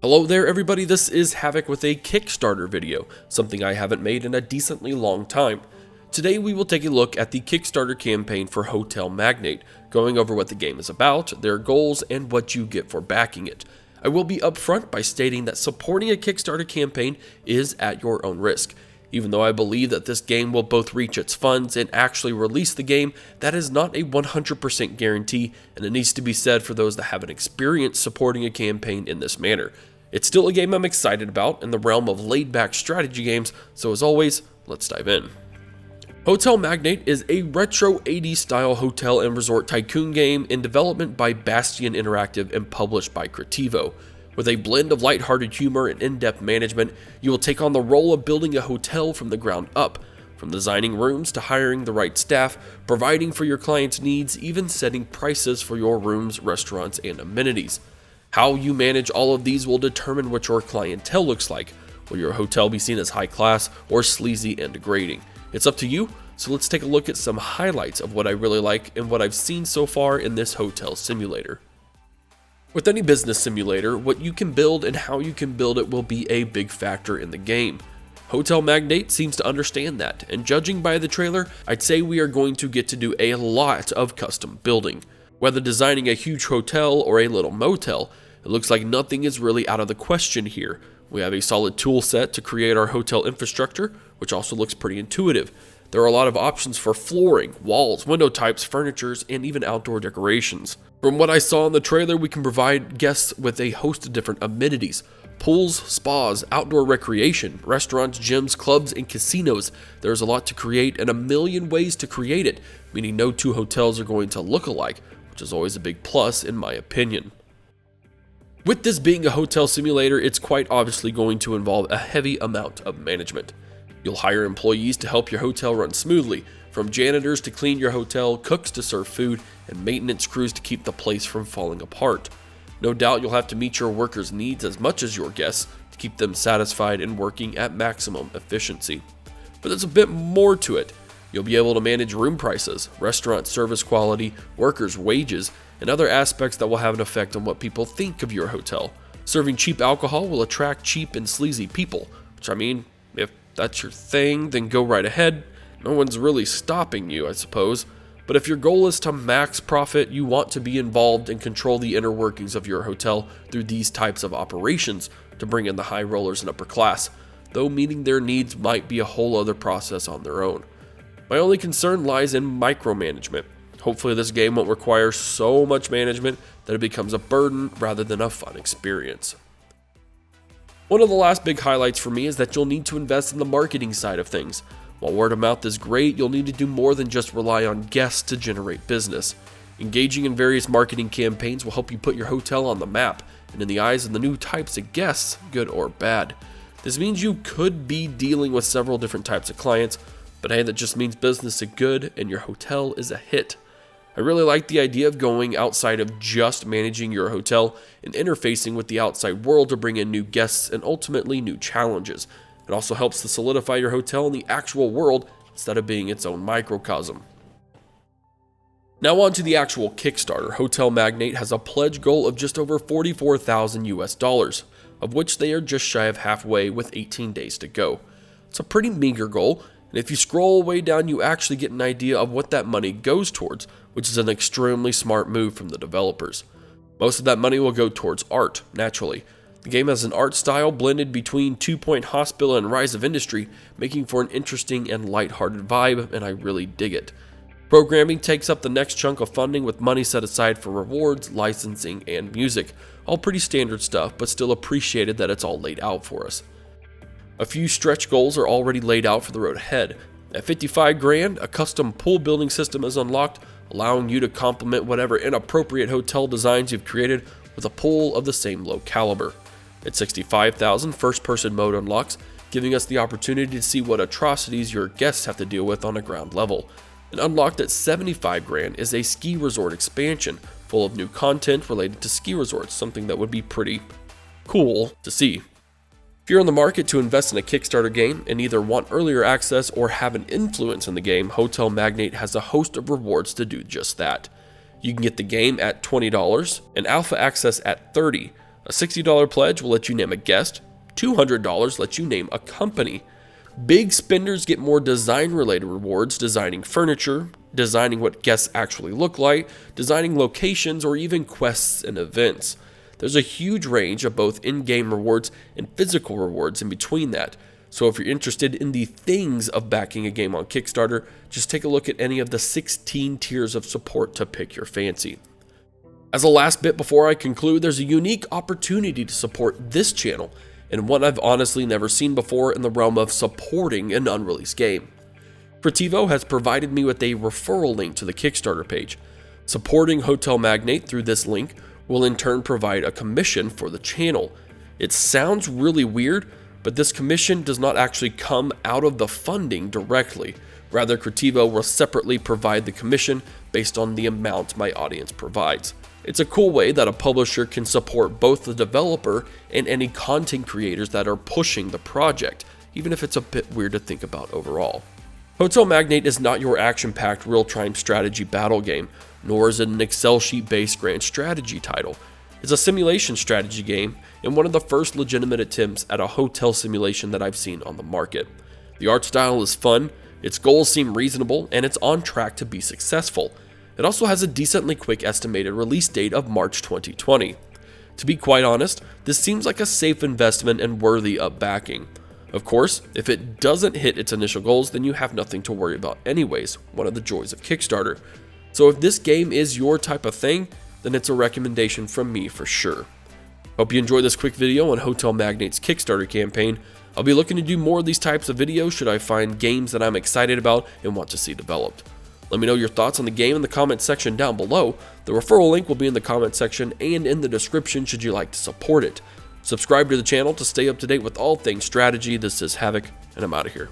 Hello there everybody, this is Havoc with a Kickstarter video, something I haven't made in a decently long time. Today we will take a look at the Kickstarter campaign for Hotel Magnate, going over what the game is about, their goals, and what you get for backing it. I will be upfront by stating that supporting a Kickstarter campaign is at your own risk. Even though I believe that this game will both reach its funds and actually release the game, that is not a 100% guarantee, and it needs to be said for those that haven't experienced supporting a campaign in this manner. It's still a game I'm excited about in the realm of laid-back strategy games, so as always, let's dive in. Hotel Magnate is a retro 80s style hotel and resort tycoon game in development by Bastion Interactive and published by Creativo. With a blend of lighthearted humor and in-depth management, you will take on the role of building a hotel from the ground up, from designing rooms to hiring the right staff, providing for your clients' needs, even setting prices for your rooms, restaurants, and amenities. How you manage all of these will determine what your clientele looks like. Will your hotel be seen as high class or sleazy and degrading? It's up to you, so let's take a look at some highlights of what I really like and what I've seen so far in this hotel simulator. With any business simulator, what you can build and how you can build it will be a big factor in the game. Hotel Magnate seems to understand that, and judging by the trailer, I'd say we are going to get to do a lot of custom building. Whether designing a huge hotel or a little motel, it looks like nothing is really out of the question here. We have a solid tool set to create our hotel infrastructure, which also looks pretty intuitive. There are a lot of options for flooring, walls, window types, furnitures, and even outdoor decorations. From what I saw in the trailer, we can provide guests with a host of different amenities. Pools, spas, outdoor recreation, restaurants, gyms, clubs, and casinos. There's a lot to create and a million ways to create it, meaning no two hotels are going to look alike, which is always a big plus in my opinion. With this being a hotel simulator, it's quite obviously going to involve a heavy amount of management. You'll hire employees to help your hotel run smoothly, from janitors to clean your hotel, cooks to serve food, and maintenance crews to keep the place from falling apart. No doubt you'll have to meet your workers' needs as much as your guests to keep them satisfied and working at maximum efficiency. But there's a bit more to it. You'll be able to manage room prices, restaurant service quality, workers' wages, and other aspects that will have an effect on what people think of your hotel. Serving cheap alcohol will attract cheap and sleazy people, which I mean, if that's your thing, then go right ahead. No one's really stopping you, I suppose. But if your goal is to max profit, you want to be involved and control the inner workings of your hotel through these types of operations to bring in the high rollers and upper class, though meeting their needs might be a whole other process on their own. My only concern lies in micromanagement. Hopefully this game won't require so much management that it becomes a burden rather than a fun experience. One of the last big highlights for me is that you'll need to invest in the marketing side of things. While word of mouth is great, you'll need to do more than just rely on guests to generate business. Engaging in various marketing campaigns will help you put your hotel on the map, and in the eyes of the new types of guests, good or bad. This means you could be dealing with several different types of clients, but hey, that just means business is good and your hotel is a hit. I really like the idea of going outside of just managing your hotel and interfacing with the outside world to bring in new guests and ultimately new challenges. It also helps to solidify your hotel in the actual world instead of being its own microcosm. Now on to the actual Kickstarter. Hotel Magnate has a pledge goal of just over $44,000 US, of which they are just shy of halfway with 18 days to go. It's a pretty meager goal, and if you scroll way down, you actually get an idea of what that money goes towards, which is an extremely smart move from the developers. Most of that money will go towards art, naturally. The game has an art style blended between Two Point Hospital and Rise of Industry, making for an interesting and lighthearted vibe, and I really dig it. Programming takes up the next chunk of funding with money set aside for rewards, licensing, and music. All pretty standard stuff, but still appreciated that it's all laid out for us. A few stretch goals are already laid out for the road ahead. At $55,000, a custom pool building system is unlocked, allowing you to complement whatever inappropriate hotel designs you've created with a pool of the same low caliber. At $65,000, first-person mode unlocks, giving us the opportunity to see what atrocities your guests have to deal with on a ground level. And unlocked at $75,000 is a ski resort expansion, full of new content related to ski resorts, something that would be pretty cool to see. If you're in the market to invest in a Kickstarter game and either want earlier access or have an influence in the game, Hotel Magnate has a host of rewards to do just that. You can get the game at $20 and alpha access at $30, A $60 pledge will let you name a guest, $200 lets you name a company. Big spenders get more design-related rewards, designing furniture, designing what guests actually look like, designing locations, or even quests and events. There's a huge range of both in-game rewards and physical rewards in between that. So if you're interested in the things of backing a game on Kickstarter, just take a look at any of the 16 tiers of support to pick your fancy. As a last bit before I conclude, there's a unique opportunity to support this channel, and one I've honestly never seen before in the realm of supporting an unreleased game. HforHavoc has provided me with a referral link to the Kickstarter page. Supporting Hotel Magnate through this link will in turn provide a commission for the channel. It sounds really weird, but this commission does not actually come out of the funding directly. Rather, HforHavoc will separately provide the commission based on the amount my audience provides. It's a cool way that a publisher can support both the developer and any content creators that are pushing the project, even if it's a bit weird to think about overall. Hotel Magnate is not your action-packed real-time strategy battle game, nor is it an Excel sheet-based grand strategy title. It's a simulation strategy game and one of the first legitimate attempts at a hotel simulation that I've seen on the market. The art style is fun, its goals seem reasonable, and it's on track to be successful. It also has a decently quick estimated release date of March 2020. To be quite honest, this seems like a safe investment and worthy of backing. Of course, if it doesn't hit its initial goals, then you have nothing to worry about anyways, one of the joys of Kickstarter. So if this game is your type of thing, then it's a recommendation from me for sure. Hope you enjoyed this quick video on Hotel Magnate's Kickstarter campaign. I'll be looking to do more of these types of videos should I find games that I'm excited about and want to see developed. Let me know your thoughts on the game in the comment section down below. The referral link will be in the comment section and in the description should you like to support it. Subscribe to the channel to stay up to date with all things strategy. This is HforHavoc, and I'm out of here.